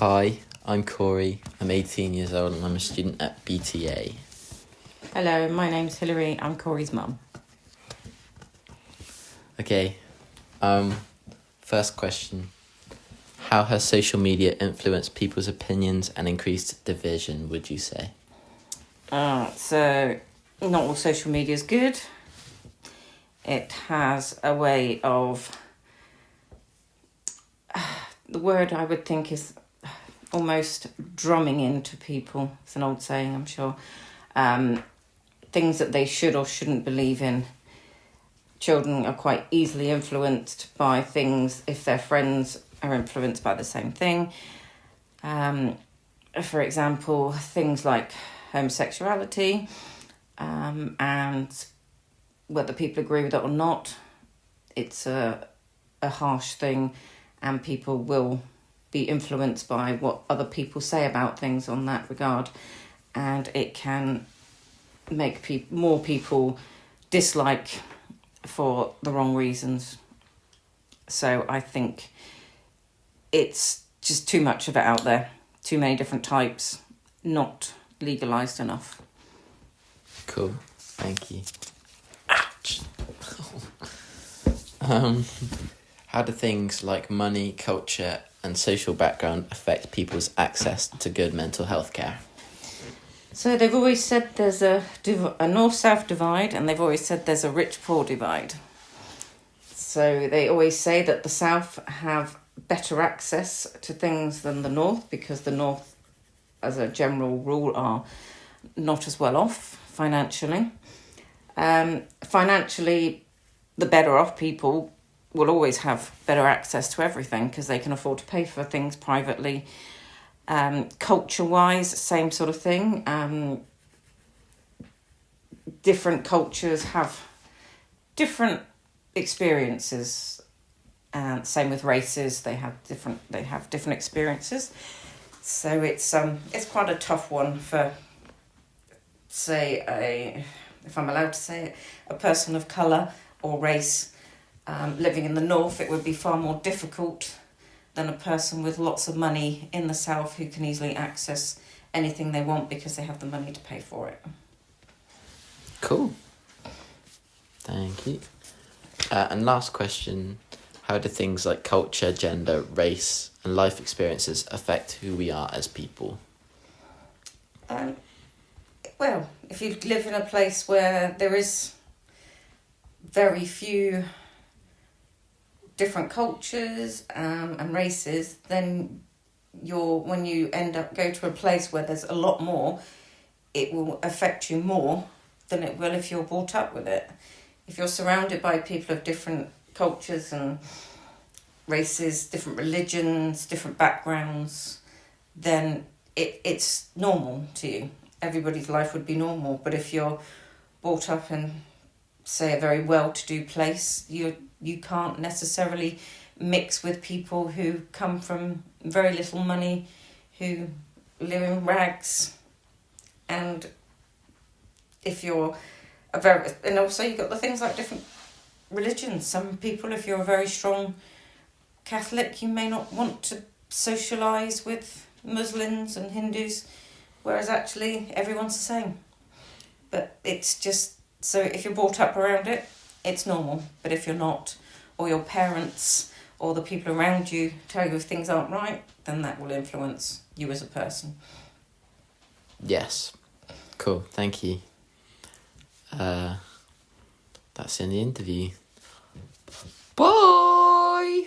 Hi, I'm Corey. I'm 18 years old and I'm a student at BTA. Hello, my name's Hilary. I'm Corey's mum. Okay, first question. How has social media influenced people's opinions and increased division, would you say? So, not all social media is good. It has a way of... the word I would think is almost drumming into people. It's an old saying, I'm sure. Things that they should or shouldn't believe in. Children are quite easily influenced by things if their friends are influenced by the same thing. For example, things like homosexuality, and whether people agree with it or not, it's a harsh thing, and people will be influenced by what other people say about things on that regard, and it can make more people dislike for the wrong reasons. So I think it's just too much of it out there, too many different types, not legalised enough. Cool, thank you. Ouch! How do things like money, culture and social background affect people's access to good mental health care? So they've always said there's a north-south divide, and they've always said there's a rich-poor divide. So they always say that the south have better access to things than the north, because the north, as a general rule, are not as well off financially. Financially, the better off people will always have better access to everything because they can afford to pay for things privately. Culture-wise, same sort of thing. Different cultures have different experiences, and same with races. They have different experiences. So it's quite a tough one for, say, if I'm allowed to say it, a person of colour or race living in the north. It would be far more difficult than a person with lots of money in the south who can easily access anything they want because they have the money to pay for it. Cool. Thank you. And last question, how do things like culture, gender, race and life experiences affect who we are as people? Well, if you live in a place where there is very few different cultures and races, then when you go to a place where there's a lot more, it will affect you more than it will if you're brought up with it. If you're surrounded by people of different cultures and races, different religions, different backgrounds, then it's normal to you. Everybody's life would be normal. But if you're brought up in, say, a very well-to-do place, you can't necessarily mix with people who come from very little money, who live in rags. And if you're and also you've got the things like different religions. Some people, if you're a very strong Catholic, you may not want to socialise with Muslims and Hindus, whereas actually everyone's the same. But it's just, so if you're brought up around it, it's normal. But if you're not, or your parents or the people around you tell you if things aren't right, then that will influence you as a person. Yes. Cool, thank you. That's in the interview. Bye!